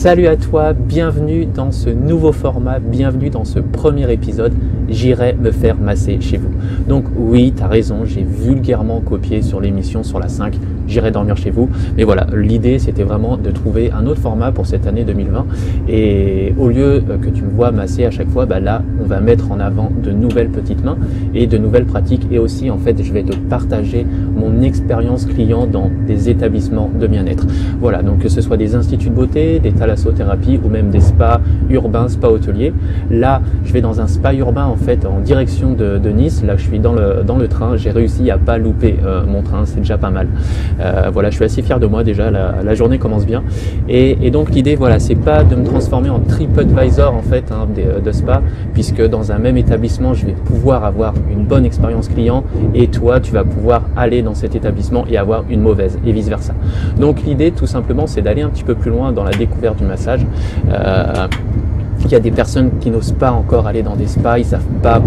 Salut à toi, bienvenue dans ce nouveau format, bienvenue dans ce premier épisode. J'irai me faire masser chez vous. Donc oui, tu as raison, j'ai vulgairement copié sur l'émission sur la 5, j'irai dormir chez vous. Mais voilà, l'idée c'était vraiment de trouver un autre format pour cette année 2020. Et au lieu que tu me vois masser à chaque fois, là on va mettre en avant de nouvelles petites mains et de nouvelles pratiques. Et aussi en fait je vais te partager mon expérience client dans des établissements de bien-être. Voilà, donc que ce soit des instituts de beauté, des thalassothérapie ou même des spas urbains, spas hôteliers. Là, je vais dans un spa urbain en fait en direction de Nice. Là, je suis dans le train. J'ai réussi à pas louper mon train, c'est déjà pas mal. Voilà, je suis assez fier de moi déjà. La journée commence bien. Et donc l'idée, voilà, c'est pas de me transformer en TripAdvisor en fait de spa, puisque dans un même établissement, je vais pouvoir avoir une bonne expérience client et toi, tu vas pouvoir aller dans cet établissement et avoir une mauvaise et vice versa. Donc l'idée, tout simplement, c'est d'aller un petit peu plus loin dans la découverte du massage. Il y a des personnes qui n'osent pas encore aller dans des spas, ils ne savent pas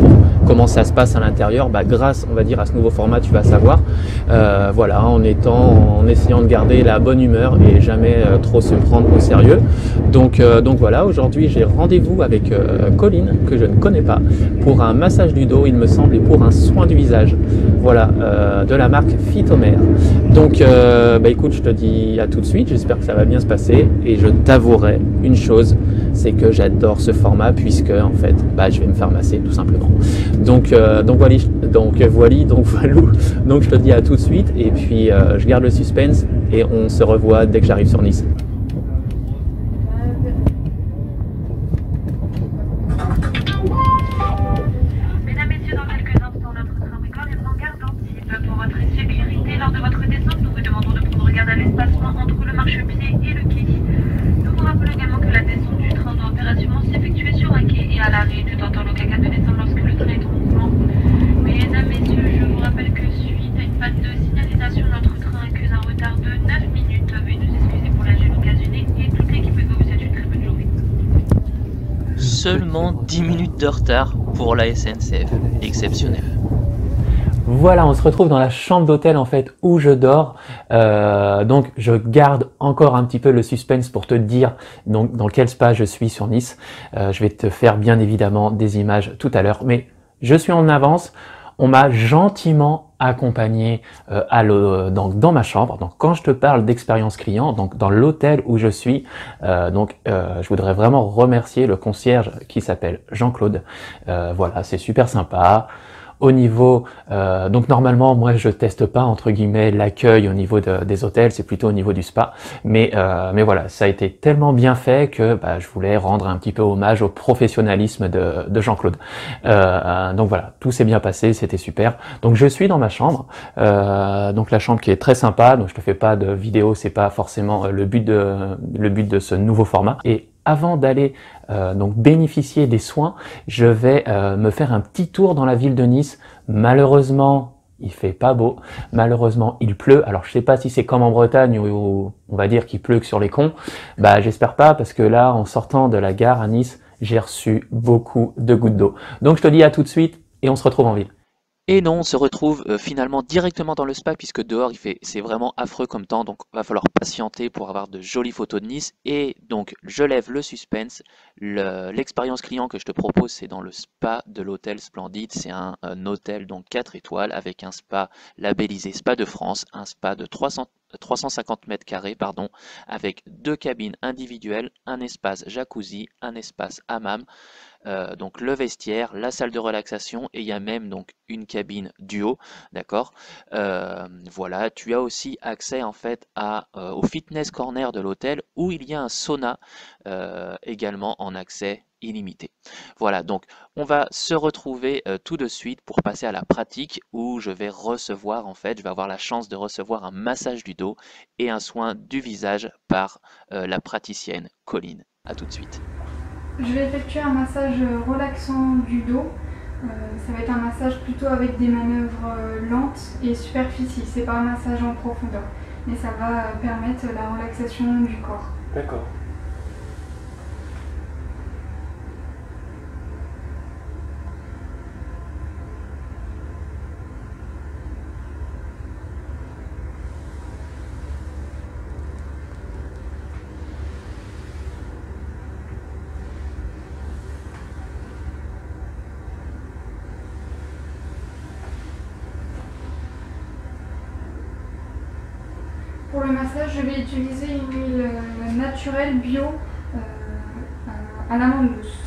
comment ça se passe à l'intérieur. Grâce, on va dire, à ce nouveau format, tu vas savoir. Voilà, en essayant de garder la bonne humeur et jamais trop se prendre au sérieux. Donc voilà, aujourd'hui j'ai rendez-vous avec Colline, que je ne connais pas, pour un massage du dos, il me semble, et pour un soin du visage. Voilà, de la marque Phytomère. Donc écoute, je te dis à tout de suite, j'espère que ça va bien se passer et je t'avouerai une chose, c'est que j'adore ce format puisque en fait je vais me faire masser tout simplement. Donc voilà, donc je te dis à tout de suite et puis je garde le suspense et on se revoit dès que j'arrive sur Nice. Mesdames, Messieurs, dans quelques instants, notre train record est en garde d'Antibes. Pour votre sécurité, lors de votre descente, nous vous demandons de prendre garde à l'espacement entre le marchepied et le quai. Nous vous rappelons également que la descente du train doit impérativement s'effectuer sur un quai et à l'arrêt, tout en temps le caca de descendre lorsque le train est en mouvement. Mesdames, Messieurs, je vous rappelle que suite à une panne de signalisation, notre train accuse un retard de 9 minutes. Veuillez nous excuser pour la gêne occasionnée et toute l'équipe vous souhaite une très bonne journée. Seulement 10 minutes de retard pour la SNCF. Exceptionnel. Voilà, on se retrouve dans la chambre d'hôtel en fait où je dors. Donc je garde encore un petit peu le suspense pour te dire donc dans quel spa je suis sur Nice. Je vais te faire bien évidemment des images tout à l'heure, mais je suis en avance. On m'a gentiment accompagné dans ma chambre. Donc quand je te parle d'expérience client, donc dans l'hôtel où je suis, je voudrais vraiment remercier le concierge qui s'appelle Jean-Claude. Voilà, c'est super sympa. Au niveau, donc normalement, moi je teste pas entre guillemets l'accueil au niveau des hôtels, c'est plutôt au niveau du spa. Mais voilà, ça a été tellement bien fait que je voulais rendre un petit peu hommage au professionnalisme de Jean-Claude. Donc voilà, tout s'est bien passé, c'était super. Donc je suis dans ma chambre, donc la chambre qui est très sympa. Donc je te fais pas de vidéo, c'est pas forcément le but de ce nouveau format. Et avant d'aller donc bénéficier des soins, je vais me faire un petit tour dans la ville de Nice. Malheureusement, il fait pas beau. Malheureusement, il pleut. Alors, je sais pas si c'est comme en Bretagne où on va dire qu'il pleut que sur les cons. J'espère pas parce que là, en sortant de la gare à Nice, j'ai reçu beaucoup de gouttes d'eau. Donc, je te dis à tout de suite et on se retrouve en ville. Et non, on se retrouve finalement directement dans le spa puisque dehors c'est vraiment affreux comme temps, donc va falloir patienter pour avoir de jolies photos de Nice. Et donc je lève le suspense. L'expérience client que je te propose, c'est dans le spa de l'hôtel Splendide. C'est un hôtel donc 4 étoiles avec un spa labellisé Spa de France, un spa de 350 mètres carrés, avec 2 cabines individuelles, un espace jacuzzi, un espace hammam. Donc le vestiaire, la salle de relaxation et il y a même donc une cabine duo, d'accord. Voilà, tu as aussi accès en fait au fitness corner de l'hôtel où il y a un sauna également en accès illimité. Voilà, donc on va se retrouver tout de suite pour passer à la pratique où je vais avoir la chance de recevoir un massage du dos et un soin du visage par la praticienne Colline. À tout de suite. Je vais effectuer un massage relaxant du dos. Ça va être un massage plutôt avec des manœuvres lentes et superficie. C'est pas un massage en profondeur, mais ça va permettre la relaxation du corps. D'accord. pour le massage, je vais utiliser une huile naturelle bio à l'amande douce.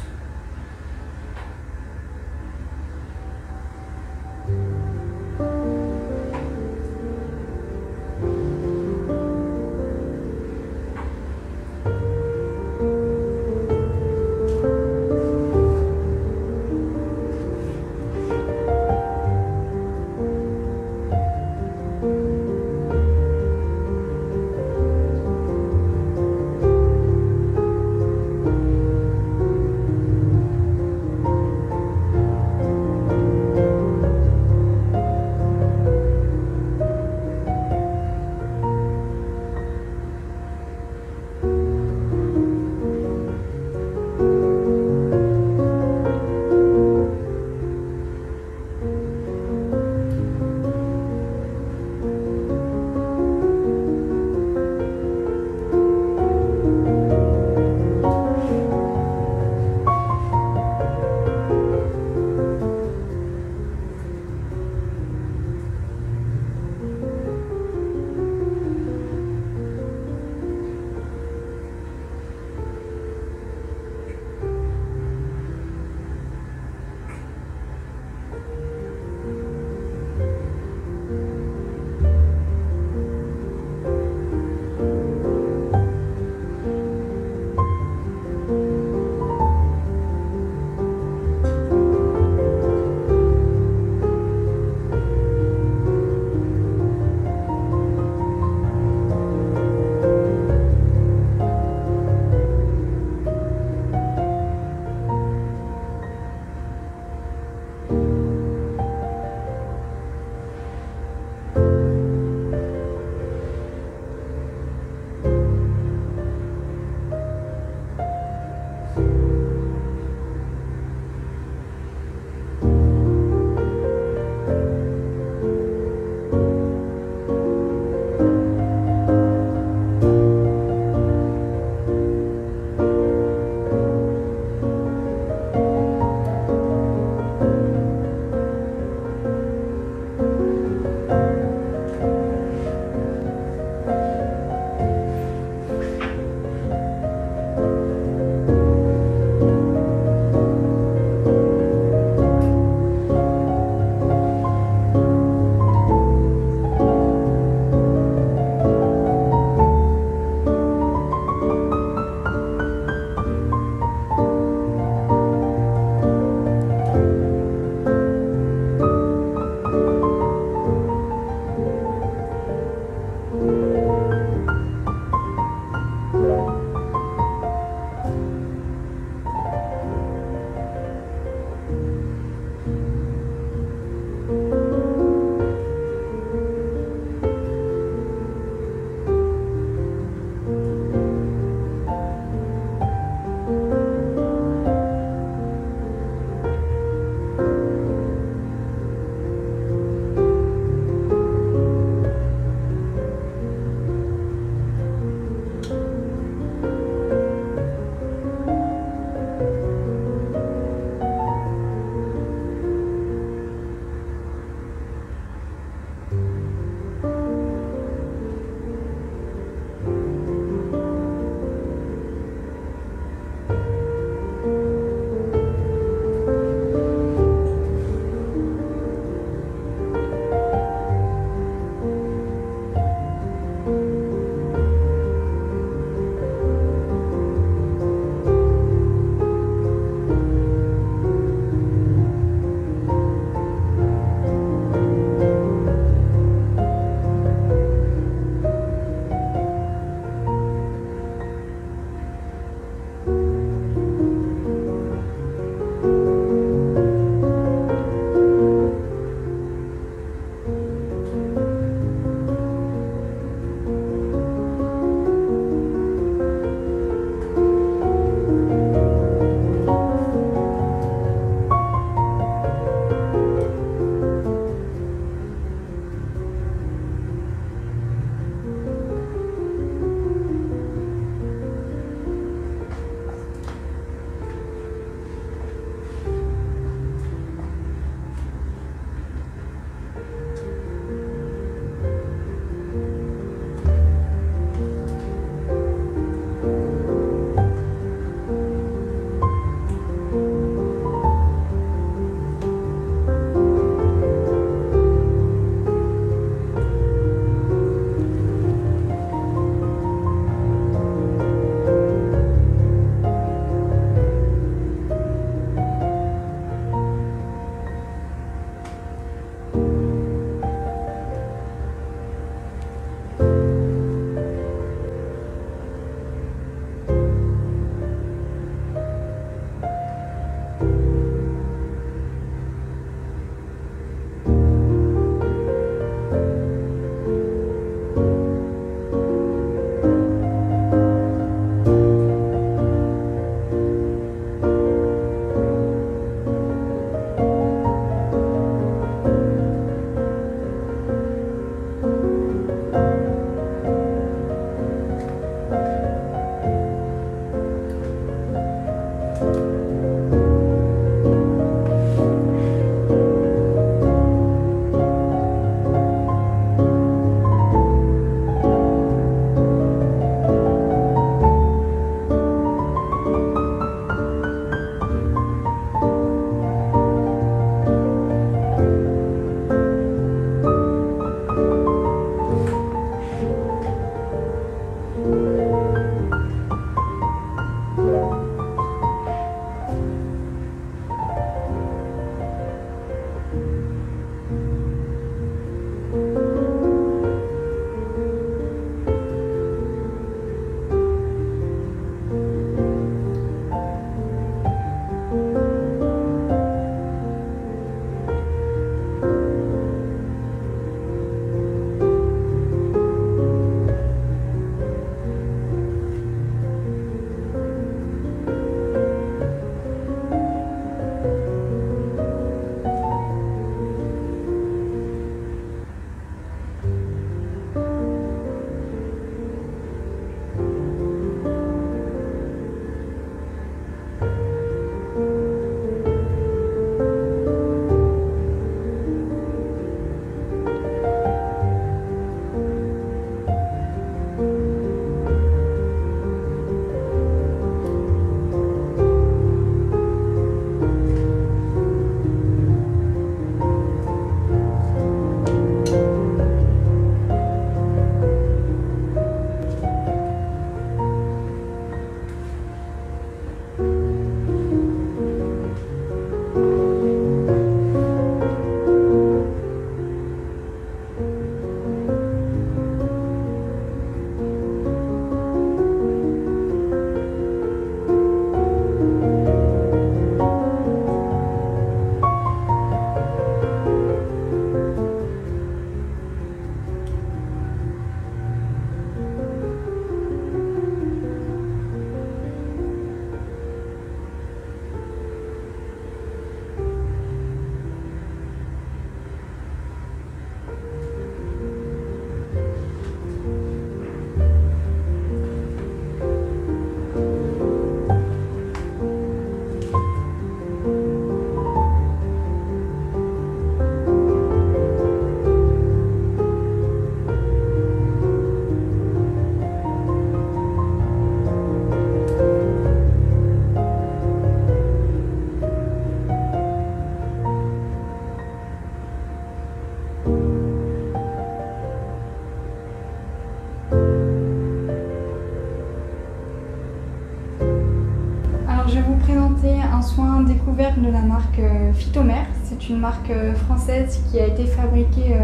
soin découvert de la marque Phytomère. C'est une marque française qui a été fabriquée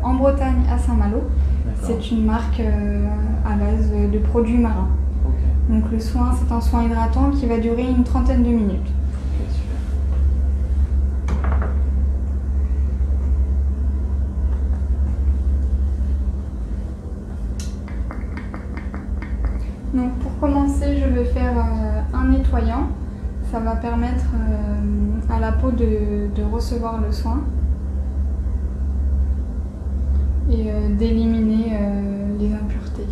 en Bretagne à Saint-Malo. C'est une marque à base de produits marins. Ok. Donc le soin, c'est un soin hydratant qui va durer une trentaine de minutes. Ok, super. Donc pour commencer, je vais faire un nettoyant. Ça va permettre à la peau de recevoir le soin et d'éliminer les impuretés.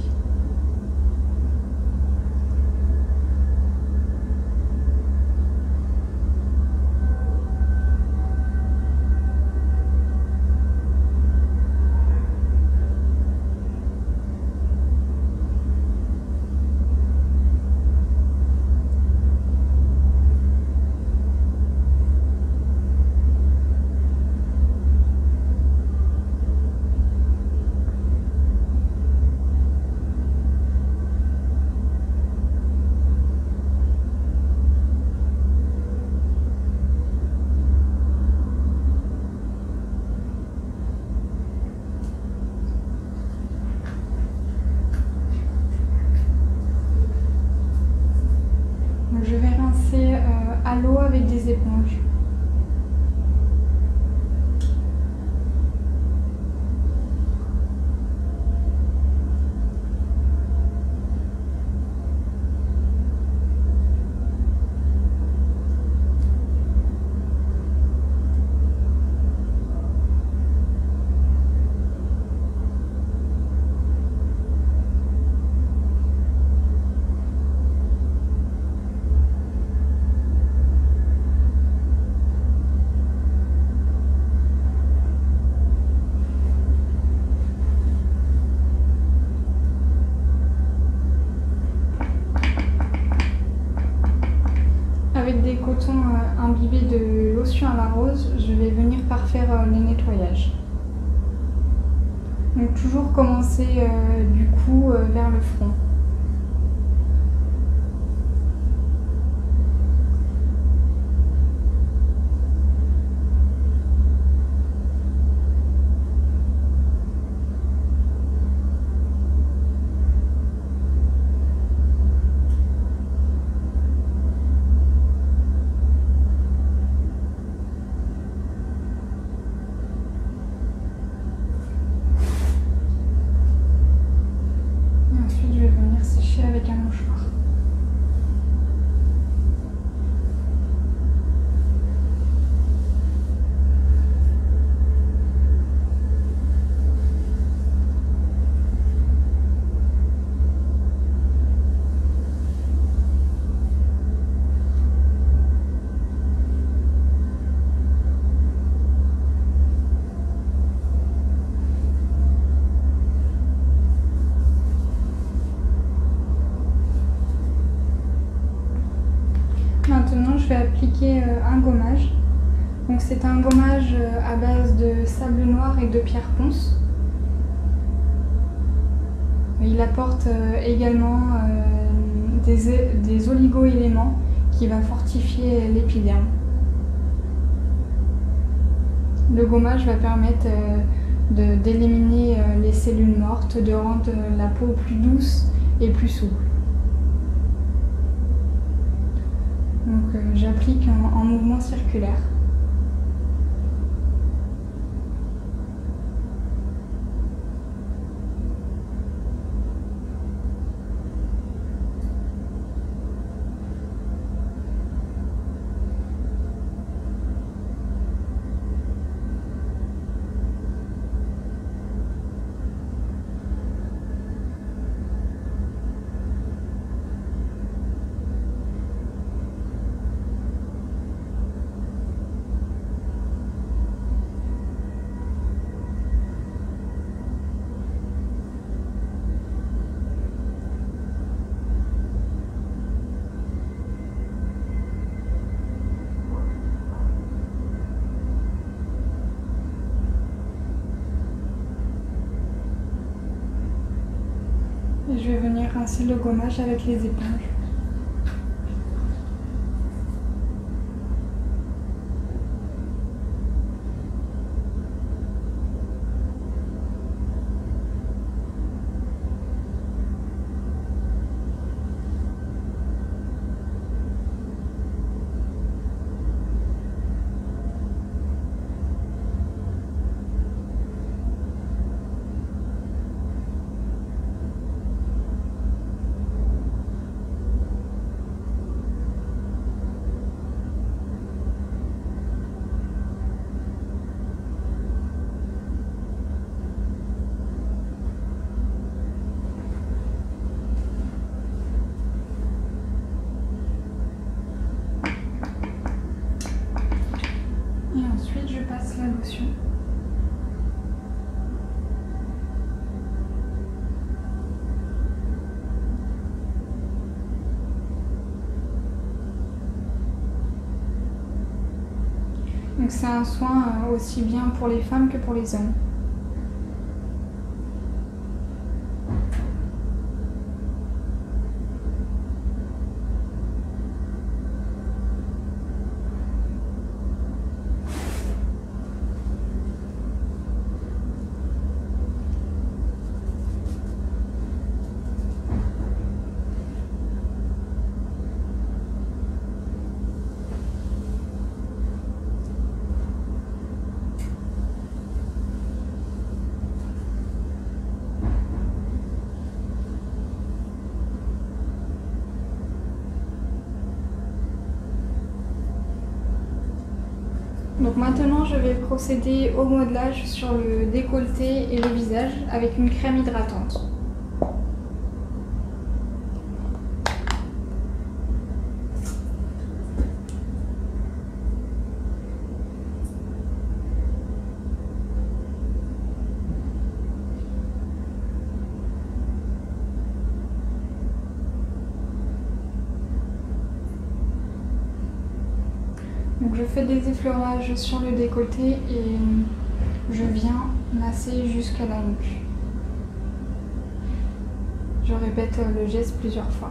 Je vais rincer à l'eau avec des éponges. Avec des cotons imbibés de lotion à la rose, je vais venir parfaire le nettoyage. Donc toujours commencer du cou vers le front. Ensuite, je vais venir sécher avec un mouchoir. Maintenant, je vais appliquer un gommage. Donc, c'est un gommage à base de sable noir et de pierre ponce. Il apporte également des oligo-éléments qui va fortifier l'épiderme. Le gommage va permettre d'éliminer les cellules mortes, de rendre la peau plus douce et plus souple. Donc j'applique en mouvement circulaire. Et je vais venir rincer le gommage avec les éponges. Donc c'est un soin aussi bien pour les femmes que pour les hommes. Donc maintenant je vais procéder au modelage sur le décolleté et le visage avec une crème hydratante. Donc je fais des effleurages sur le décolleté et je viens masser jusqu'à la nuque. Je répète le geste plusieurs fois.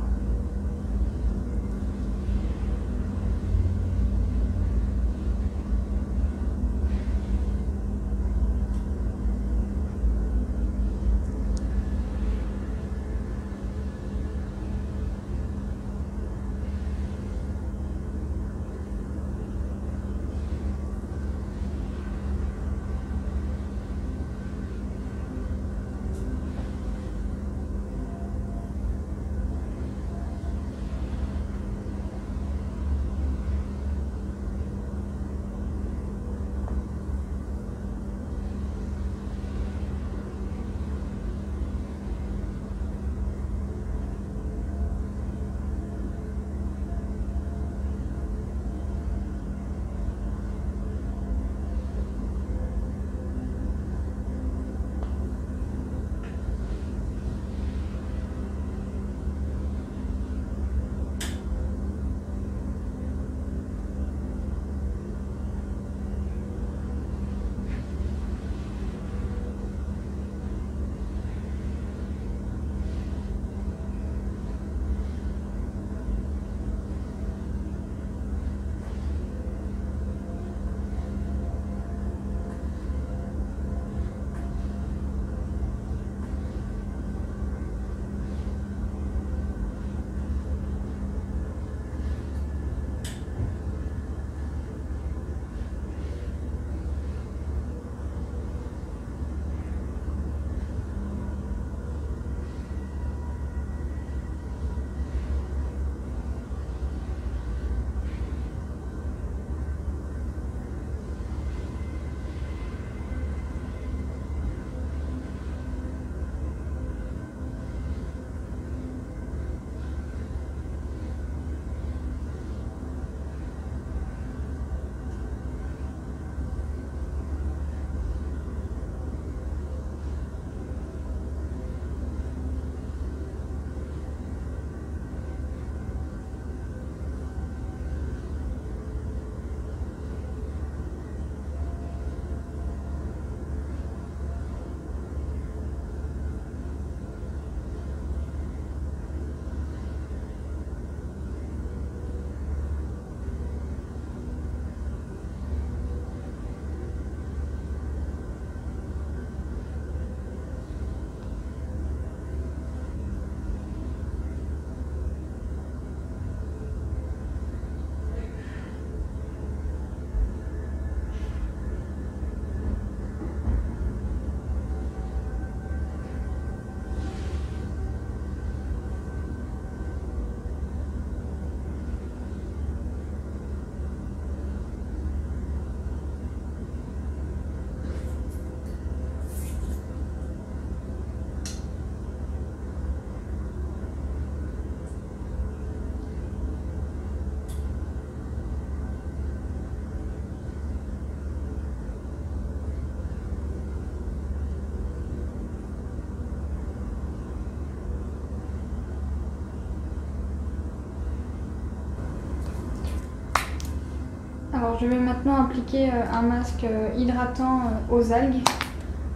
Alors je vais maintenant appliquer un masque hydratant aux algues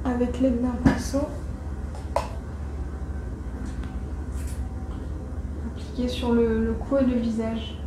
avec l'aide d'un pinceau. Appliquer sur le cou et le visage.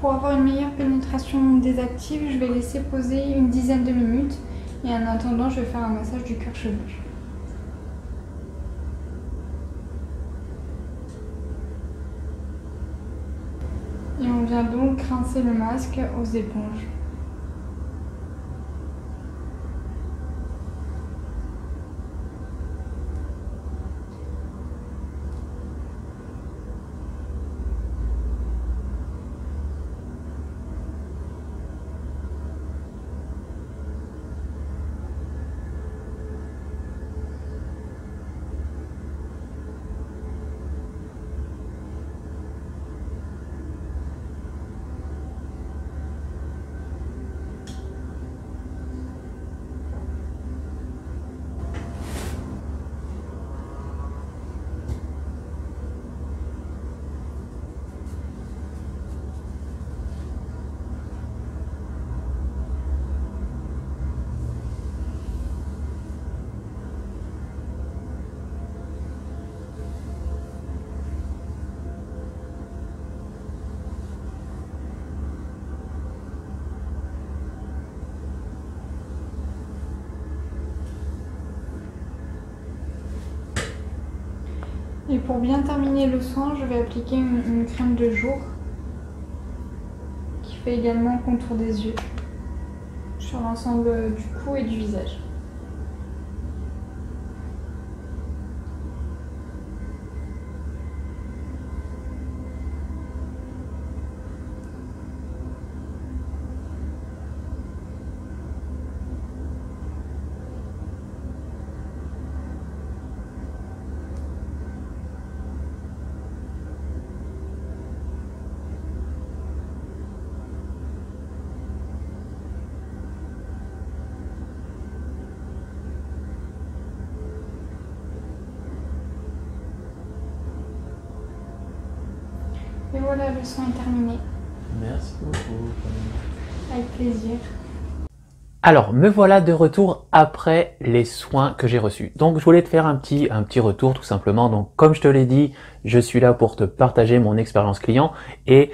Pour avoir une meilleure pénétration des actifs, je vais laisser poser une dizaine de minutes et en attendant, je vais faire un massage du cuir chevelu. Et on vient donc rincer le masque aux éponges. Et pour bien terminer le soin, je vais appliquer une crème de jour qui fait également le contour des yeux sur l'ensemble du cou et du visage. Et voilà, le soin est terminé. Merci beaucoup. Avec plaisir. Alors, me voilà de retour après les soins que j'ai reçus. Donc, je voulais te faire un petit retour tout simplement. Donc, comme je te l'ai dit, je suis là pour te partager mon expérience client et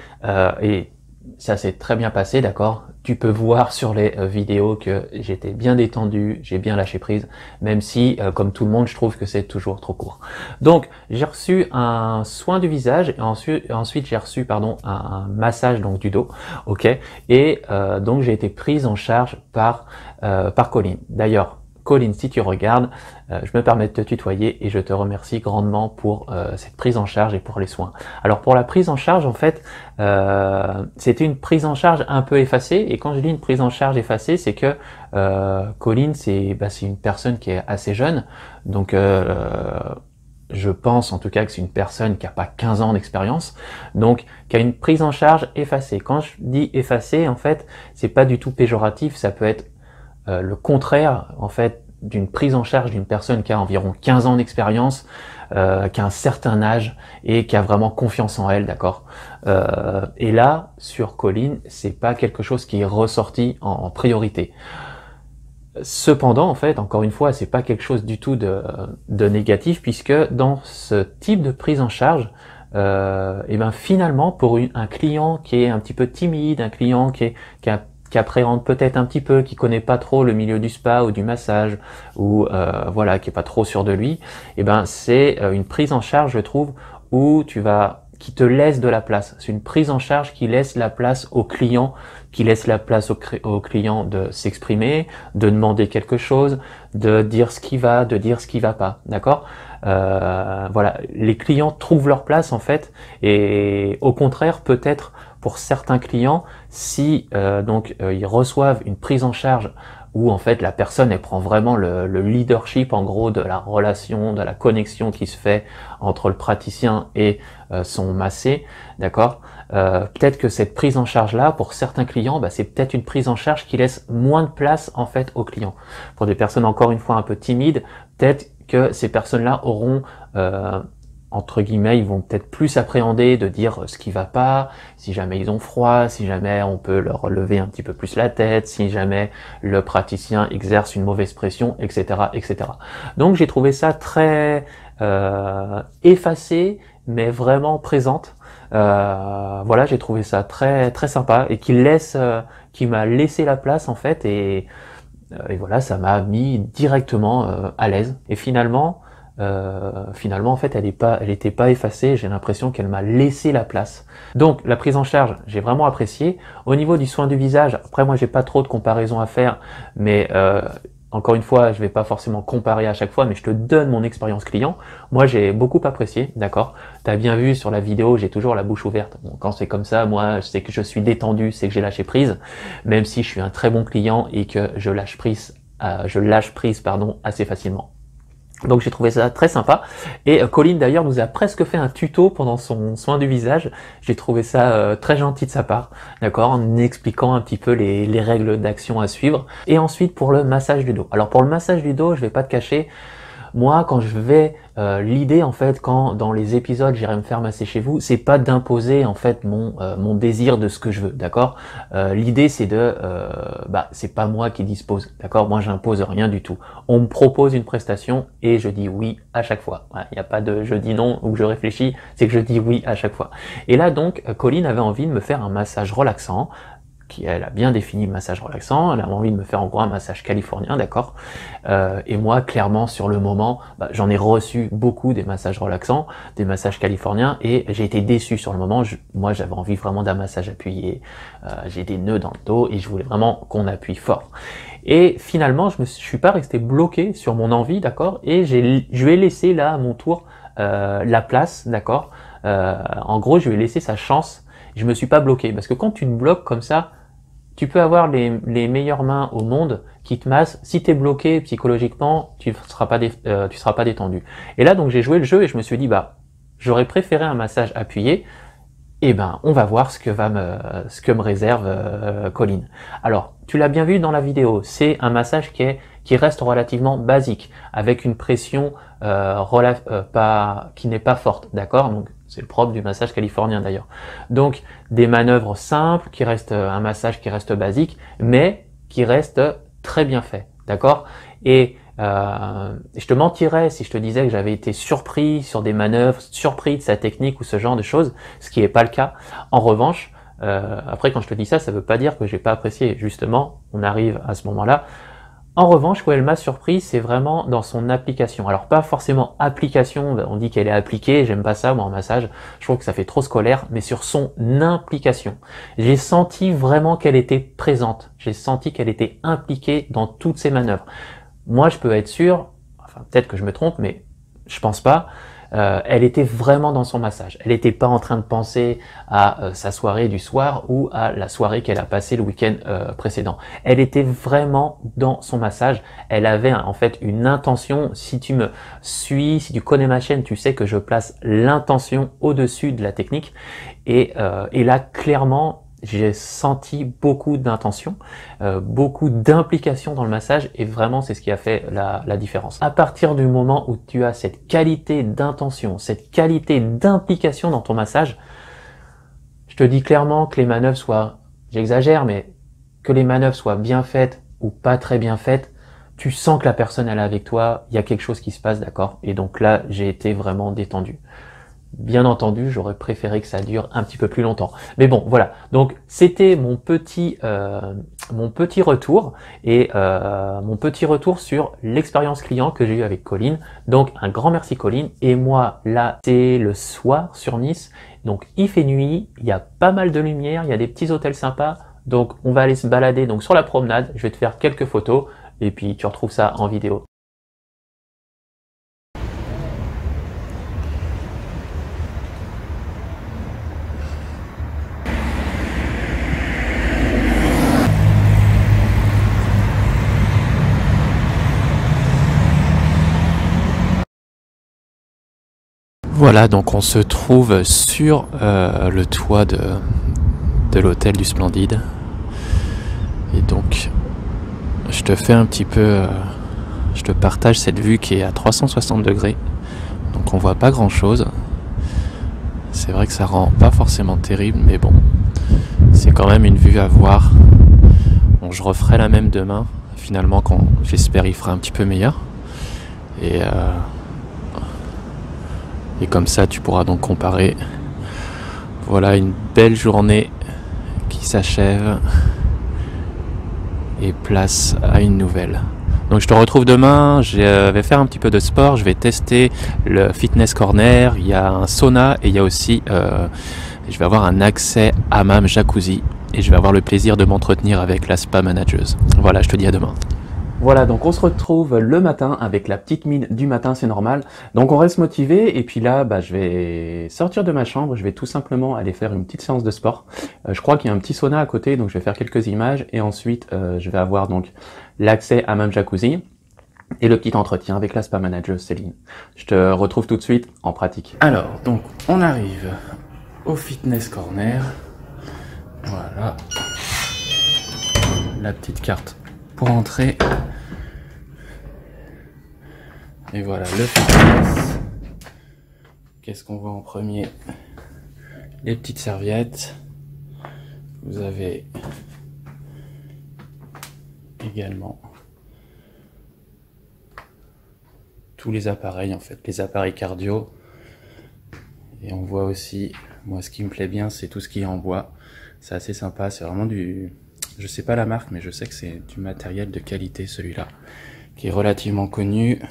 ça s'est très bien passé, d'accord? Tu peux voir sur les vidéos que j'étais bien détendu, j'ai bien lâché prise, même si, comme tout le monde, je trouve que c'est toujours trop court. Donc, j'ai reçu un soin du visage et ensuite j'ai reçu, pardon, un massage donc du dos, ok? Et donc j'ai été prise en charge par Colline. D'ailleurs, Colline, si tu regardes, je me permets de te tutoyer et je te remercie grandement pour cette prise en charge et pour les soins. Alors pour la prise en charge, en fait, c'était une prise en charge un peu effacée. Et quand je dis une prise en charge effacée, c'est que Colline, c'est une personne qui est assez jeune. Donc je pense en tout cas que c'est une personne qui n'a pas 15 ans d'expérience, donc qui a une prise en charge effacée. Quand je dis effacée, en fait, c'est pas du tout péjoratif, ça peut être le contraire, en fait, d'une prise en charge d'une personne qui a environ 15 ans d'expérience, qui a un certain âge et qui a vraiment confiance en elle, d'accord. Et là, sur Colline, c'est pas quelque chose qui est ressorti en priorité. Cependant, en fait, encore une fois, c'est pas quelque chose du tout de négatif, puisque dans ce type de prise en charge, et ben finalement, pour un client qui est un petit peu timide, un client qui appréhende peut-être un petit peu, qui connaît pas trop le milieu du spa ou du massage, ou voilà, qui est pas trop sûr de lui, et ben c'est une prise en charge, je trouve, qui te laisse de la place. C'est une prise en charge qui laisse la place au client, qui laisse la place au client de s'exprimer, de demander quelque chose, de dire ce qui va, de dire ce qui va pas, d'accord. Voilà, les clients trouvent leur place en fait, et au contraire, peut-être pour certains clients, si ils reçoivent une prise en charge où en fait la personne elle prend vraiment le leadership en gros de la relation, de la connexion qui se fait entre le praticien et son massé, d'accord. Peut-être que cette prise en charge là, pour certains clients, c'est peut-être une prise en charge qui laisse moins de place en fait aux clients. Pour des personnes encore une fois un peu timides, peut-être que ces personnes-là auront entre guillemets, ils vont peut-être plus appréhender de dire ce qui va pas, si jamais ils ont froid, si jamais on peut leur lever un petit peu plus la tête, si jamais le praticien exerce une mauvaise pression, etc., etc. Donc j'ai trouvé ça très effacé, mais vraiment présente. Voilà, j'ai trouvé ça très très sympa et qui m'a laissé la place en fait, et voilà, ça m'a mis directement à l'aise. Et finalement en fait elle était pas effacée, j'ai l'impression qu'elle m'a laissé la place. Donc la prise en charge, j'ai vraiment apprécié. Au niveau du soin du visage, après moi j'ai pas trop de comparaison à faire, mais encore une fois, je vais pas forcément comparer à chaque fois, mais je te donne mon expérience client. Moi, j'ai beaucoup apprécié, d'accord. T'as bien vu sur la vidéo, j'ai toujours la bouche ouverte. Bon, quand c'est comme ça, moi, je sais que je suis détendu, c'est que j'ai lâché prise, même si je suis un très bon client et que je lâche prise, assez facilement. Donc j'ai trouvé ça très sympa, et Colline d'ailleurs nous a presque fait un tuto pendant son soin du visage. J'ai trouvé ça très gentil de sa part, d'accord, en expliquant un petit peu les règles d'action à suivre. Et ensuite pour le massage du dos. Alors pour le massage du dos, je vais pas te cacher, moi quand je vais, l'idée en fait, quand dans les épisodes j'irai me faire masser chez vous, c'est pas d'imposer en fait mon désir de ce que je veux, d'accord. L'idée c'est c'est pas moi qui dispose, d'accord. Moi j'impose rien du tout. On me propose une prestation et je dis oui à chaque fois. Il n'y a pas de je dis non ou je réfléchis, c'est que je dis oui à chaque fois. Et là donc Colline avait envie de me faire un massage relaxant. Elle a bien défini le massage relaxant, elle a envie de me faire en gros un massage californien, d'accord. Et moi, clairement, sur le moment, j'en ai reçu beaucoup des massages relaxants, des massages californiens, et j'ai été déçu sur le moment. Moi, j'avais envie vraiment d'un massage appuyé, j'ai des nœuds dans le dos, et je voulais vraiment qu'on appuie fort. Et finalement, je suis pas resté bloqué sur mon envie, d'accord, et je lui ai laissé là, à mon tour, la place, d'accord. En gros, je lui ai laissé sa chance. Je me suis pas bloqué, parce que quand tu te bloques comme ça, tu peux avoir les meilleures mains au monde qui te massent. Si tu es bloqué psychologiquement, tu seras pas détendu. Et là donc j'ai joué le jeu et je me suis dit j'aurais préféré un massage appuyé. Et on va voir ce que me réserve Colline. Alors tu l'as bien vu dans la vidéo, c'est un massage qui reste relativement basique, avec une pression qui n'est pas forte, d'accord. Donc c'est le propre du massage californien d'ailleurs. Donc des manœuvres simples, un massage qui reste basique, mais qui reste très bien fait, d'accord. Et je te mentirais si je te disais que j'avais été surpris sur des manœuvres, surpris de sa technique ou ce genre de choses, ce qui n'est pas le cas. En revanche, après quand je te dis ça, ça veut pas dire que j'ai pas apprécié. Justement, on arrive à ce moment-là. En revanche, où elle m'a surpris, c'est vraiment dans son application. Alors pas forcément application, on dit qu'elle est appliquée, j'aime pas ça moi en massage, je trouve que ça fait trop scolaire, mais sur son implication. J'ai senti vraiment qu'elle était présente, j'ai senti qu'elle était impliquée dans toutes ses manœuvres. Moi je peux être sûr, enfin peut-être que je me trompe, mais je pense pas, elle était vraiment dans son massage. Elle n'était pas en train de penser à sa soirée du soir ou à la soirée qu'elle a passée le week-end précédent. Elle était vraiment dans son massage. Elle avait en fait une intention. Si tu me suis, si tu connais ma chaîne, tu sais que je place l'intention au-dessus de la technique. Et là, clairement, j'ai senti beaucoup d'intention, beaucoup d'implication dans le massage et vraiment c'est ce qui a fait la différence. À partir du moment où tu as cette qualité d'intention, cette qualité d'implication dans ton massage, je te dis clairement que les manœuvres soient, j'exagère, mais que les manœuvres soient bien faites ou pas très bien faites, tu sens que la personne elle est avec toi, il y a quelque chose qui se passe, d'accord? Et donc là, j'ai été vraiment détendu. Bien entendu, j'aurais préféré que ça dure un petit peu plus longtemps. Mais bon, voilà. Donc, c'était mon petit retour et mon petit retour sur l'expérience client que j'ai eu avec Colline. Donc, un grand merci Colline. Et moi, là, c'est le soir sur Nice. Donc, il fait nuit, il y a pas mal de lumière, il y a des petits hôtels sympas. Donc, on va aller se balader donc sur la promenade. Je vais te faire quelques photos et puis tu retrouves ça en vidéo. Voilà, donc on se trouve sur le toit de l'hôtel du Splendide. Et donc, je te fais un petit peu, je te partage cette vue qui est à 360 degrés. Donc on voit pas grand chose. C'est vrai que ça rend pas forcément terrible, mais bon, c'est quand même une vue à voir. Bon, je referai la même demain, finalement, quand j'espère il fera un petit peu meilleur. Et comme ça, tu pourras donc comparer. Voilà une belle journée qui s'achève. Et place à une nouvelle. Donc je te retrouve demain. Je vais faire un petit peu de sport. Je vais tester le fitness corner. Il y a un sauna et il y a aussi, je vais avoir un accès hammam jacuzzi. Et je vais avoir le plaisir de m'entretenir avec la spa manageuse. Voilà, je te dis à demain. Voilà, donc on se retrouve le matin avec la petite mine du matin, c'est normal. Donc on reste motivé et puis là, je vais sortir de ma chambre, je vais tout simplement aller faire une petite séance de sport. Je crois qu'il y a un petit sauna à côté, donc je vais faire quelques images et ensuite je vais avoir donc l'accès à Hammam Jacuzzi et le petit entretien avec la spa manager Céline. Je te retrouve tout de suite en pratique. Alors, donc on arrive au fitness corner. Voilà. La petite carte pour entrer. Et voilà le fitness. Qu'est-ce qu'on voit en premier? Les petites serviettes. Vous avez également tous les appareils, en fait, les appareils cardio. Et on voit aussi, moi ce qui me plaît bien, c'est tout ce qui est en bois. C'est assez sympa, c'est vraiment du... Je sais pas la marque, mais je sais que c'est du matériel de qualité, celui-là, qui est relativement connu.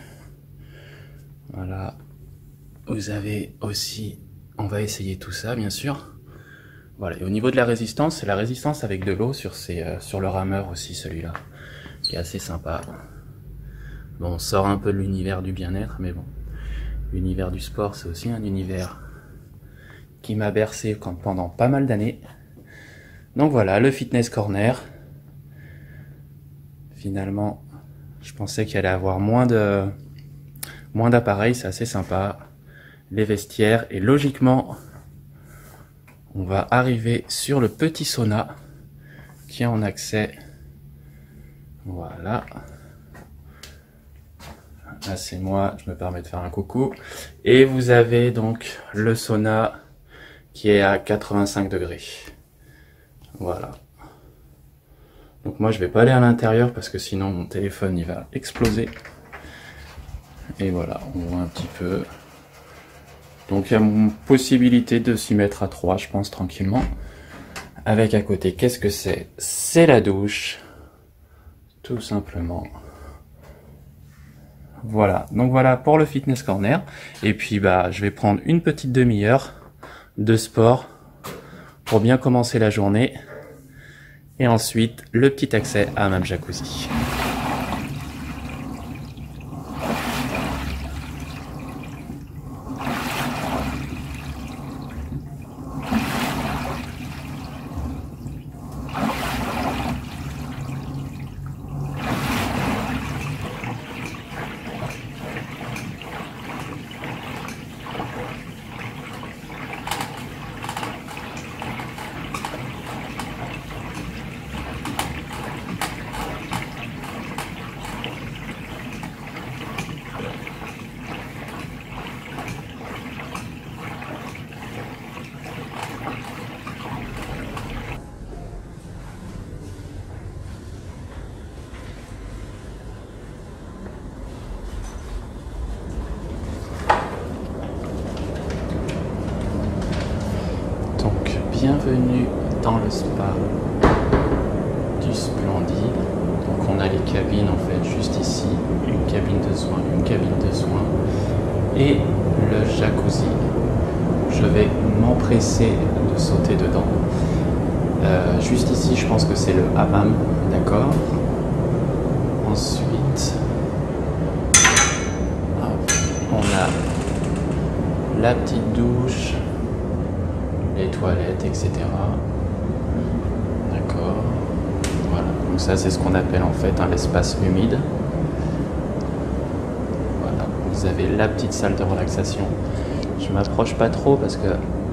Voilà. Vous avez aussi... On va essayer tout ça, bien sûr. Voilà. Et au niveau de la résistance, c'est la résistance avec de l'eau sur le rameur aussi, celui-là, qui est assez sympa. Bon, on sort un peu de l'univers du bien-être, mais bon. L'univers du sport, c'est aussi un univers qui m'a bercé pendant pas mal d'années. Donc voilà, le fitness corner. Finalement, je pensais qu'il allait avoir moins d'appareils, c'est assez sympa. Les vestiaires, et logiquement, on va arriver sur le petit sauna qui est en accès. Voilà. Là, c'est moi, je me permets de faire un coucou. Et vous avez donc le sauna qui est à 85 degrés. Voilà. Donc moi je vais pas aller à l'intérieur parce que sinon mon téléphone il va exploser. Et voilà, on voit un petit peu. Donc il y a une possibilité de s'y mettre à 3, je pense, tranquillement. Avec à côté, qu'est-ce que c'est? C'est la douche. Tout simplement. Voilà, donc voilà pour le fitness corner. Et puis je vais prendre une petite demi-heure de sport pour bien commencer la journée. Et ensuite, le petit accès à Hammam Jacuzzi. bienvenue dans le spa du Splendide. Donc on a les cabines en fait juste ici, une cabine de soins, et le jacuzzi. Je vais m'empresser de sauter dedans. Juste ici, je pense que c'est le hammam, d'accord. Ensuite, hop, on a la petite douche, les toilettes, etc. D'accord. Voilà. Donc ça, c'est ce qu'on appelle en fait l'espace humide. Voilà. Vous avez la petite salle de relaxation. Je m'approche pas trop parce que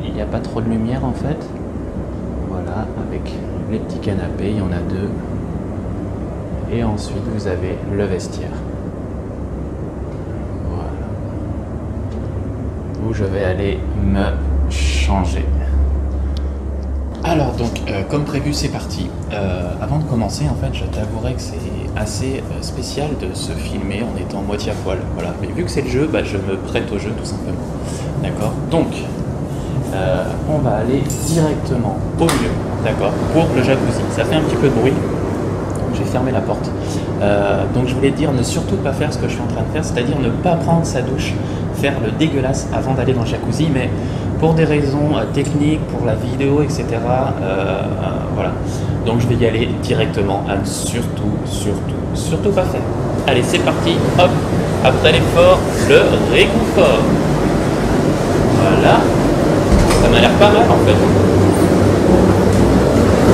il n'y a pas trop de lumière en fait. Voilà, avec les petits canapés, il y en a 2. Et ensuite, vous avez le vestiaire. Voilà. Où je vais aller me changer. Alors donc, comme prévu, c'est parti. Avant de commencer, en fait, je t'avouerai que c'est assez spécial de se filmer en étant moitié à poil. Voilà. Mais vu que c'est le jeu, je me prête au jeu tout simplement. D'accord. Donc, on va aller directement au milieu, d'accord, pour le jacuzzi. Ça fait un petit peu de bruit. J'ai fermé la porte. Donc je voulais te dire, ne surtout pas faire ce que je suis en train de faire, c'est-à-dire ne pas prendre sa douche, faire le dégueulasse avant d'aller dans le jacuzzi, mais pour des raisons techniques, pour la vidéo, etc. Voilà. Donc je vais y aller directement, à ne surtout pas faire. Allez, c'est parti. Hop. Après l'effort, le réconfort. Voilà. Ça m'a l'air pas mal en fait.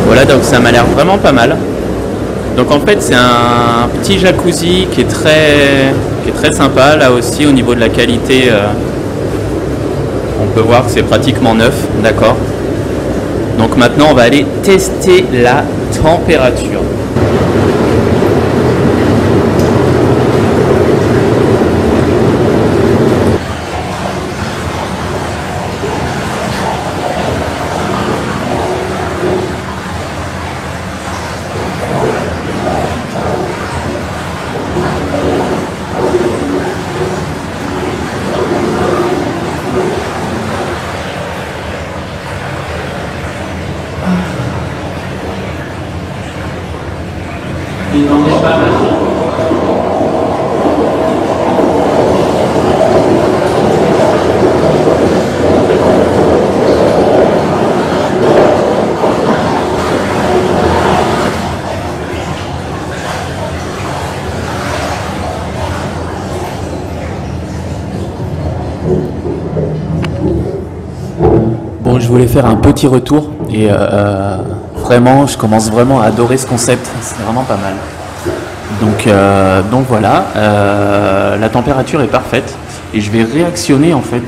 Voilà, donc ça m'a l'air vraiment pas mal. Donc en fait c'est un petit jacuzzi qui est très sympa. Là aussi au niveau de la qualité, on peut voir que c'est pratiquement neuf, d'accord. Donc maintenant on va aller tester la température. Il n'en est pas mal. Bon, je voulais faire un petit retour et vraiment, je commence vraiment à adorer ce concept. C'est vraiment pas mal. Donc voilà, la température est parfaite et je vais réactionner en fait.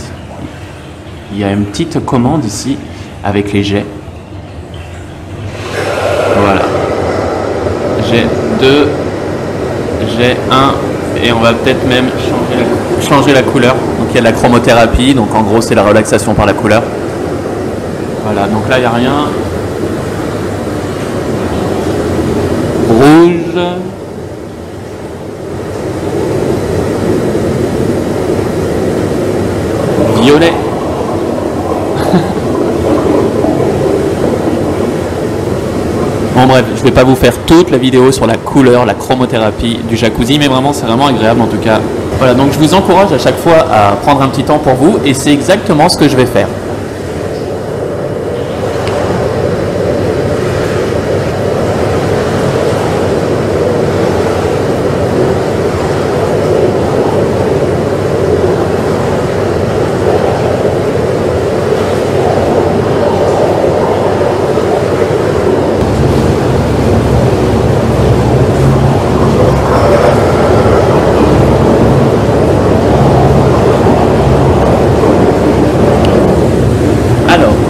Il y a une petite commande ici avec les jets. Voilà. Jet 2, jet 1 et on va peut-être même changer la couleur. Donc il y a de la chromothérapie, donc en gros c'est la relaxation par la couleur. Voilà, donc là il n'y a rien. Rouge. Violet. Bon bref, je vais pas vous faire toute la vidéo sur la couleur, la chromothérapie du jacuzzi, mais vraiment c'est vraiment agréable en tout cas. Voilà, donc je vous encourage à chaque fois à prendre un petit temps pour vous et c'est exactement ce que je vais faire.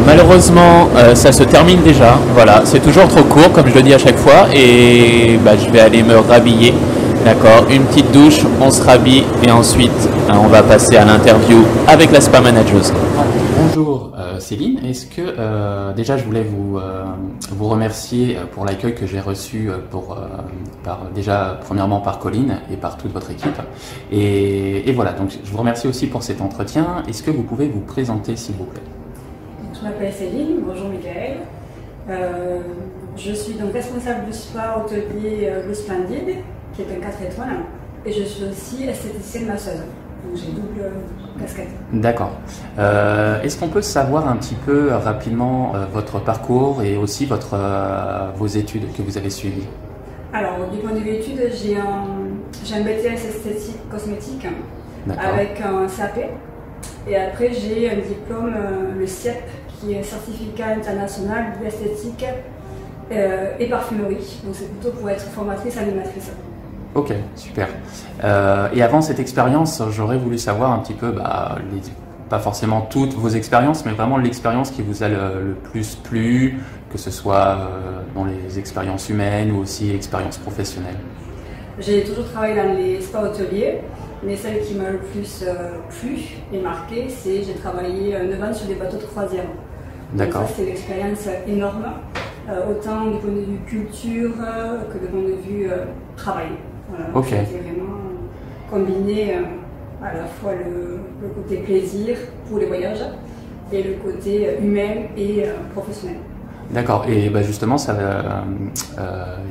Malheureusement, ça se termine déjà. Voilà, c'est toujours trop court, comme je le dis à chaque fois. Et je vais aller me rhabiller. D'accord, une petite douche, on se rhabille et ensuite on va passer à l'interview avec la Spa Manageuse. Bonjour Céline, est-ce que déjà je voulais vous remercier pour l'accueil que j'ai reçu déjà premièrement par Colline et par toute votre équipe. Et voilà, donc je vous remercie aussi pour cet entretien. Est-ce que vous pouvez vous présenter s'il vous plaît? Je m'appelle Céline, bonjour Michael. Je suis donc responsable du spa hôtelier Le Splendide, qui est un 4 étoiles, et je suis aussi esthéticienne masseuse. Donc j'ai double casquette. D'accord. Est-ce qu'on peut savoir un petit peu rapidement votre parcours et aussi vos études que vous avez suivies? Alors, du point de vue études, j'ai un BTS esthétique cosmétique avec un CAP. Et après, j'ai un diplôme, le CIEP, qui est certificat international d'esthétique et parfumerie. Donc c'est plutôt pour être formatrice animatrice. Ok, super. Et avant cette expérience, j'aurais voulu savoir un petit peu, pas forcément toutes vos expériences, mais vraiment l'expérience qui vous a le plus plu, que ce soit dans les expériences humaines ou aussi expériences professionnelles. J'ai toujours travaillé dans les spas hôteliers, mais celle qui m'a le plus plu et marqué, c'est j'ai travaillé 9 ans sur des bateaux de croisière. D'accord. Ça, c'est une expérience énorme, autant du point de vue culture que du point de vue travail. Voilà, okay. C'était vraiment combiné à la fois le côté plaisir pour les voyages et le côté humain et professionnel. D'accord, et justement,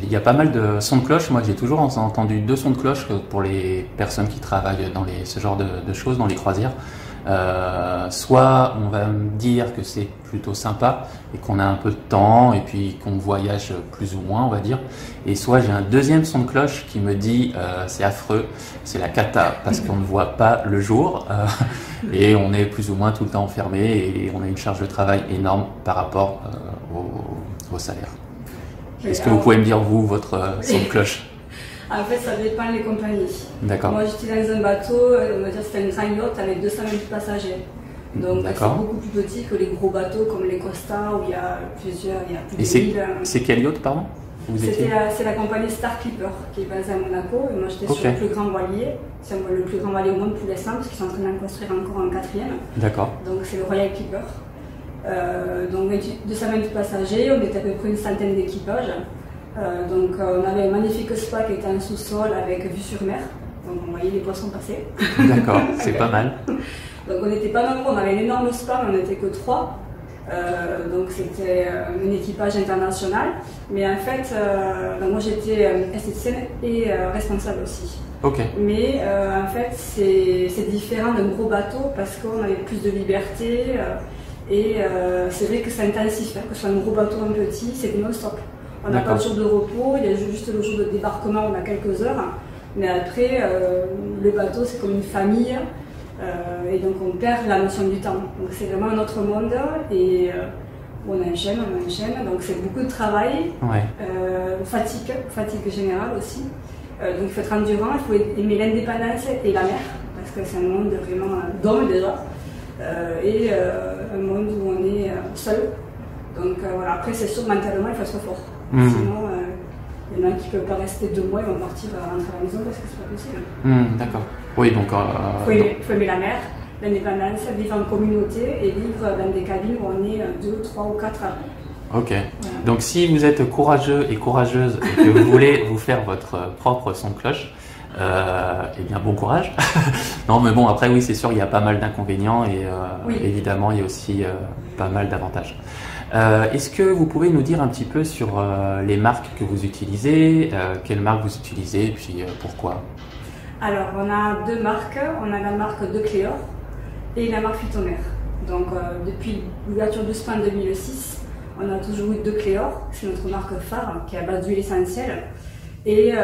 il y a pas mal de sons de cloche. Moi, j'ai toujours entendu 2 sons de cloche pour les personnes qui travaillent dans ce genre de choses, dans les croisières. Soit on va me dire que c'est plutôt sympa et qu'on a un peu de temps et puis qu'on voyage plus ou moins, on va dire. Et soit j'ai un deuxième son de cloche qui me dit c'est affreux, c'est la cata parce qu'on ne voit pas le jour et on est plus ou moins tout le temps enfermé et on a une charge de travail énorme par rapport au salaire. Est-ce que vous pouvez me dire, vous, votre son de cloche? En fait, ça dépend des compagnies. D'accord. Moi, j'étais dans un bateau, on va dire c'était un grand yacht avec 228 passagers. Donc, c'est beaucoup plus petit que les gros bateaux comme les Costa où il y a plus de 1000. C'est quel yacht, pardon? C'est la compagnie Star Clipper qui est basée à Monaco. Et moi, j'étais sur le plus grand voilier. C'est le plus grand voilier au monde pour l'instant parce qu'ils sont en train d'en construire encore un 4e. D'accord. Donc, c'est le Royal Clipper. Donc, 228 passagers, on était à peu près une centaine d'équipages. Donc on avait un magnifique spa qui était en sous-sol avec vue sur mer, donc on voyait les poissons passer. D'accord, c'est pas mal. Donc on n'était pas nombreux, on avait un énorme spa mais on n'était que 3, donc c'était un équipage international. Mais en fait, moi j'étais esthéticienne et responsable aussi. Okay. Mais en fait c'est différent d'un gros bateau parce qu'on avait plus de liberté et c'est vrai que c'est intensif, que ce soit un gros bateau ou un petit, c'est non-stop. On n'a pas de jour de repos, il y a juste le jour de débarquement, on a quelques heures. Mais après, le bateau, c'est comme une famille. Et donc, on perd la notion du temps. Donc, c'est vraiment un autre monde. Et on enchaîne. Donc, c'est beaucoup de travail. Ouais. Fatigue générale aussi. Donc, il faut être endurant, il faut aimer l'indépendance et la mer. Parce que c'est un monde vraiment d'hommes déjà. Et un monde où on est seul. Donc, voilà. Après, c'est sûr, mentalement, il faut être fort. Sinon, il y en a qui ne peuvent pas rester 2 mois, ils vont partir rentrer à la maison parce que c'est pas possible. D'accord. Oui, donc. Il faut aimer la mer, l'indépendance, vivre en communauté et vivre dans des cabines où on est 2, 3 ou 4 heures. Ok. Voilà. Donc, si vous êtes courageux et courageuse et que vous voulez vous faire votre propre son de cloche, eh bien, bon courage. Non, mais bon, après, oui, c'est sûr, il y a pas mal d'inconvénients et évidemment, il y a aussi pas mal d'avantages. Est-ce que vous pouvez nous dire un petit peu sur les marques que vous utilisez, quelles marques vous utilisez et puis pourquoi? Alors, on a 2 marques. On a la marque De Cléor et la marque Phytomer. Donc, depuis l'ouverture du spa en 2006, on a toujours eu De Cléor. C'est notre marque phare qui est à base d'huile essentielle. Et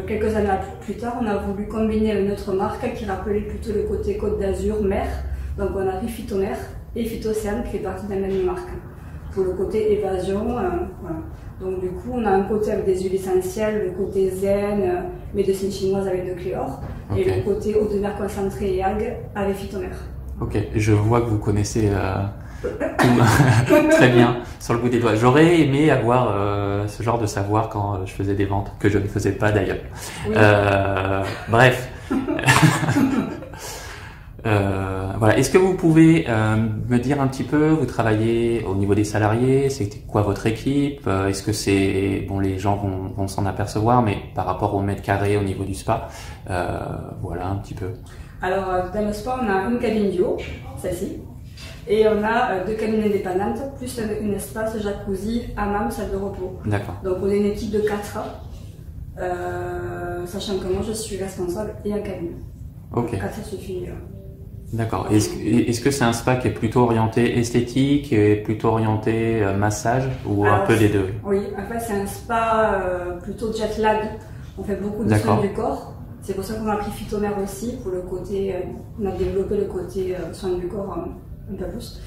quelques années plus tard, on a voulu combiner une autre marque qui rappelait plutôt le côté Côte d'Azur, mer. Donc, on a pris Phytomer et Phytocéane qui fait partie de la même marque. Pour le côté évasion, voilà. Donc du coup on a un côté avec des huiles essentielles, le côté zen, médecine chinoise avec De Cléor, et le côté eau de mer concentrée et algues avec Phytomer. Ok, je vois que vous connaissez tout très bien sur le bout des doigts. J'aurais aimé avoir ce genre de savoir quand je faisais des ventes, que je ne faisais pas d'ailleurs. Oui. Bref. Voilà. Est-ce que vous pouvez me dire un petit peu, vous travaillez au niveau des salariés, c'était quoi votre équipe? Est-ce que c'est, bon, les gens vont s'en apercevoir, mais par rapport au mètre carré au niveau du spa, voilà un petit peu. Alors, dans le spa, on a une cabine duo, celle-ci. Et on a 2 cabines indépendantes, plus un espace jacuzzi, hammam, salle de repos. D'accord. Donc on est une équipe de 4, sachant que moi je suis responsable et en cabine. Ok. 4 ça suffit. D'accord. Est-ce que c'est un spa qui est plutôt orienté esthétique et plutôt orienté massage ou un peu des deux? Oui, en fait c'est un spa plutôt jet lag. On fait beaucoup de soins du corps. C'est pour ça qu'on a pris Phytomère aussi, pour le côté, on a développé le côté soins du corps un peu plus.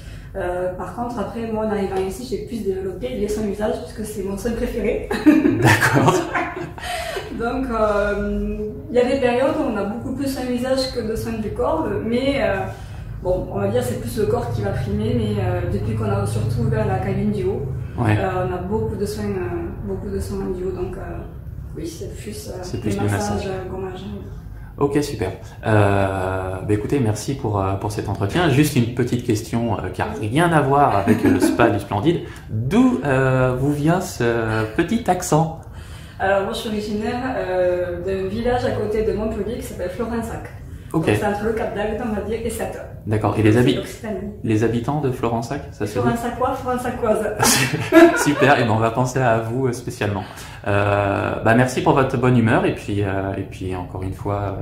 Par contre, après, moi, en arrivant ici, j'ai plus développé les soins d'usage, puisque c'est mon soin préféré. D'accord. Donc, il y a des périodes où on a beaucoup plus soins d'usage que de soins du corps, mais bon, on va dire c'est plus le corps qui va primer, mais depuis qu'on a surtout ouvert la cabine du haut, on a beaucoup de soins du haut, donc oui, c'est plus les massages, gommage. Ok, super. Écoutez, merci pour cet entretien. Juste une petite question qui n'a rien à voir avec le spa du Splendide. D'où vous vient ce petit accent? Alors moi je suis originaire d'un village à côté de Montpellier qui s'appelle Florensac. Okay. C'est entre le Cap d'Agde, on va dire, et Sète. D'accord. Et les habitants de Florensac, ça se dit? Florensacois, Florensacoise. Super. Et ben on va penser à vous spécialement. Merci pour votre bonne humeur et puis encore une fois,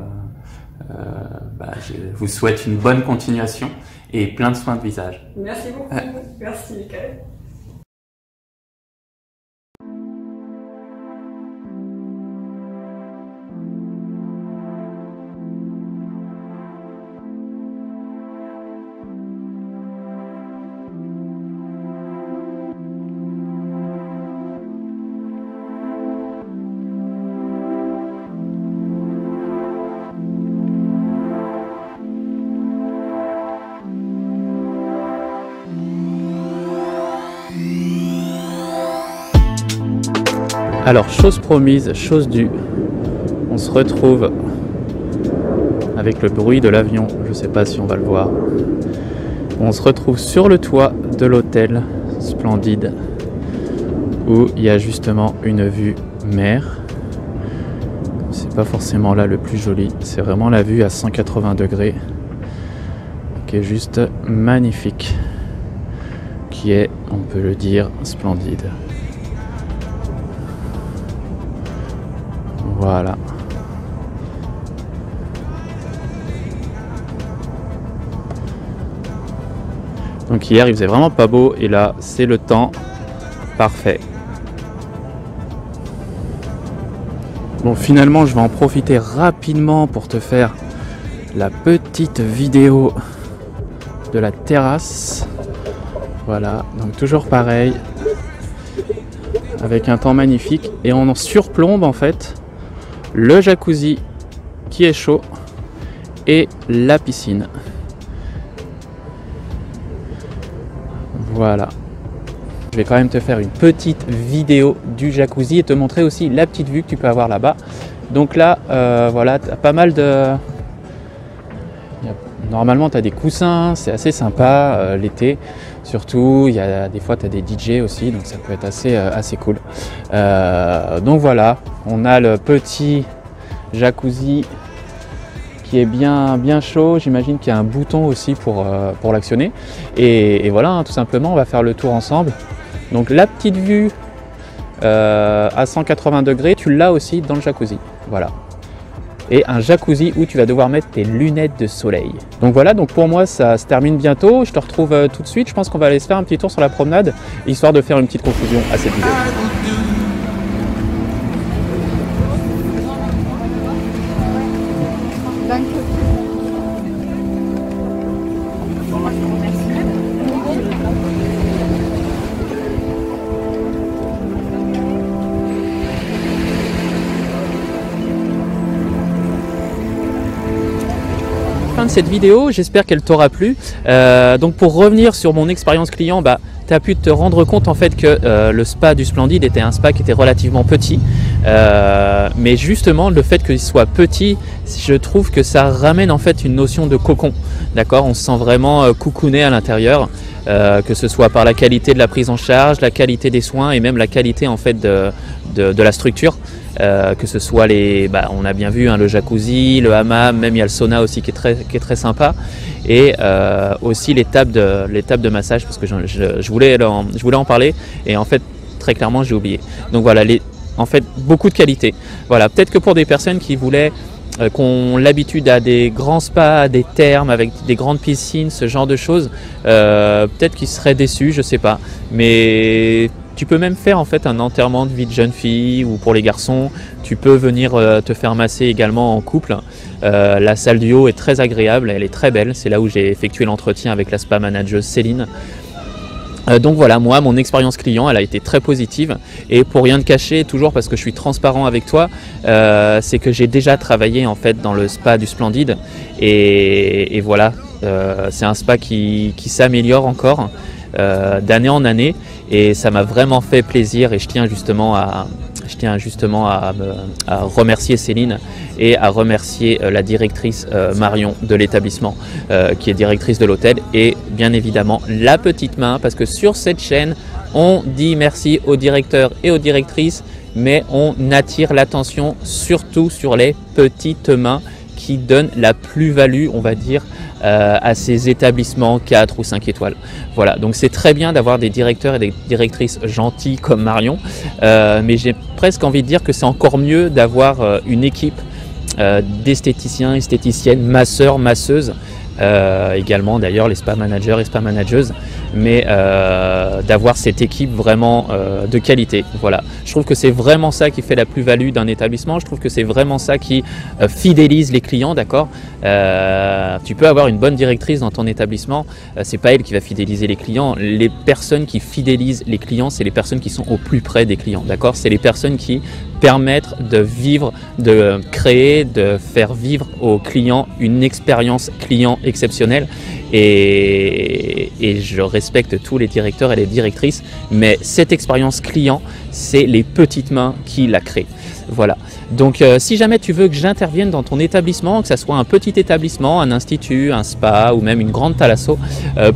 je vous souhaite une bonne continuation et plein de soins de visage. Merci beaucoup. Merci, Michael. Alors, chose promise, chose due, on se retrouve avec le bruit de l'avion, je ne sais pas si on va le voir. On se retrouve sur le toit de l'hôtel Splendide où il y a justement une vue mer. C'est pas forcément là le plus joli, c'est vraiment la vue à 180 degrés qui est juste magnifique, qui est, on peut le dire, splendide. Voilà. Donc hier il faisait vraiment pas beau et là c'est le temps parfait. Bon, finalement je vais en profiter rapidement pour te faire la petite vidéo de la terrasse. Voilà, donc toujours pareil, avec un temps magnifique et on en surplombe en fait le jacuzzi qui est chaud et la piscine. Voilà. Je vais quand même te faire une petite vidéo du jacuzzi et te montrer aussi la petite vue que tu peux avoir là-bas. Donc là, voilà, tu as pas mal de... Normalement, tu as des coussins, c'est assez sympa l'été. Surtout, il y a des fois, tu as des DJ aussi, donc ça peut être assez cool. Donc voilà, on a le petit jacuzzi qui est bien chaud. J'imagine qu'il y a un bouton aussi pour l'actionner. Et voilà, hein, tout simplement, on va faire le tour ensemble. Donc la petite vue à 180 degrés, tu l'as aussi dans le jacuzzi. Voilà. Et un jacuzzi où tu vas devoir mettre tes lunettes de soleil. Donc voilà, donc pour moi ça se termine bientôt. Je te retrouve tout de suite. Je pense qu'on va aller se faire un petit tour sur la promenade, histoire de faire une petite conclusion à cette vidéo. De cette vidéo, j'espère qu'elle t'aura plu. Donc pour revenir sur mon expérience client, tu as pu te rendre compte en fait que le spa du Splendide était un spa qui était relativement petit, mais justement le fait qu'il soit petit, je trouve que ça ramène en fait une notion de cocon. D'accord, on se sent vraiment coucouné à l'intérieur, que ce soit par la qualité de la prise en charge, la qualité des soins et même la qualité en fait de la structure. que ce soit on a bien vu le jacuzzi, le hammam, même il y a le sauna aussi qui est très sympa, et aussi les tables de massage, parce que je voulais en parler et en fait très clairement j'ai oublié. Donc voilà, en fait beaucoup de qualité. Voilà, peut-être que pour des personnes qui voulaient qui ont l'habitude à des grands spas, des thermes avec des grandes piscines, ce genre de choses, peut-être qu'ils seraient déçus, je sais pas. Mais tu peux même faire en fait un enterrement de vie de jeune fille, ou pour les garçons, tu peux venir te faire masser également en couple. La salle du haut est très agréable, elle est très belle. C'est là où j'ai effectué l'entretien avec la spa manager Céline. Donc voilà, moi, mon expérience client, elle a été très positive, et pour rien te cacher, toujours parce que je suis transparent avec toi, c'est que j'ai déjà travaillé en fait dans le spa du Splendide, et voilà, c'est un spa qui s'améliore encore d'année en année, et ça m'a vraiment fait plaisir, et je tiens justement à remercier Céline et à remercier la directrice Marion de l'établissement, qui est directrice de l'hôtel, et bien évidemment la petite main, parce que sur cette chaîne on dit merci aux directeurs et aux directrices, mais on attire l'attention surtout sur les petites mains qui donnent la plus-value, on va dire, à ces établissements 4 ou 5 étoiles. Voilà, donc c'est très bien d'avoir des directeurs et des directrices gentils comme Marion, mais j'ai presque envie de dire que c'est encore mieux d'avoir une équipe d'esthéticiens, esthéticiennes, masseurs, masseuses, également d'ailleurs les spa managers et spa manageuses, mais d'avoir cette équipe vraiment de qualité. Voilà, je trouve que c'est vraiment ça qui fait la plus-value d'un établissement. Je trouve que c'est vraiment ça qui fidélise les clients, d'accord. Tu peux avoir une bonne directrice dans ton établissement, c'est pas elle qui va fidéliser les clients. Les personnes qui fidélisent les clients, c'est les personnes qui sont au plus près des clients, d'accord. C'est les personnes qui permettent de vivre, de créer, de faire vivre aux clients une expérience client exceptionnelle. Et je respecte tous les directeurs et les directrices, mais cette expérience client, c'est les petites mains qui la créent. Voilà. Donc si jamais tu veux que j'intervienne dans ton établissement, que ce soit un petit établissement, un institut, un spa ou même une grande thalasso,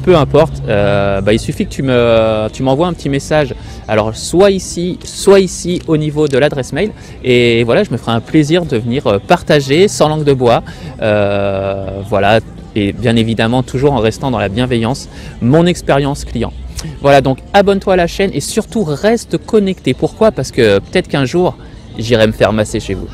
peu importe, il suffit que tu m'envoies un petit message. Alors soit ici au niveau de l'adresse mail, et voilà, je me ferai un plaisir de venir partager sans langue de bois, voilà, et bien évidemment toujours en restant dans la bienveillance, mon expérience client. Voilà, donc abonne-toi à la chaîne et surtout reste connecté. Pourquoi ? Parce que peut-être qu'un jour j'irai me faire masser chez vous.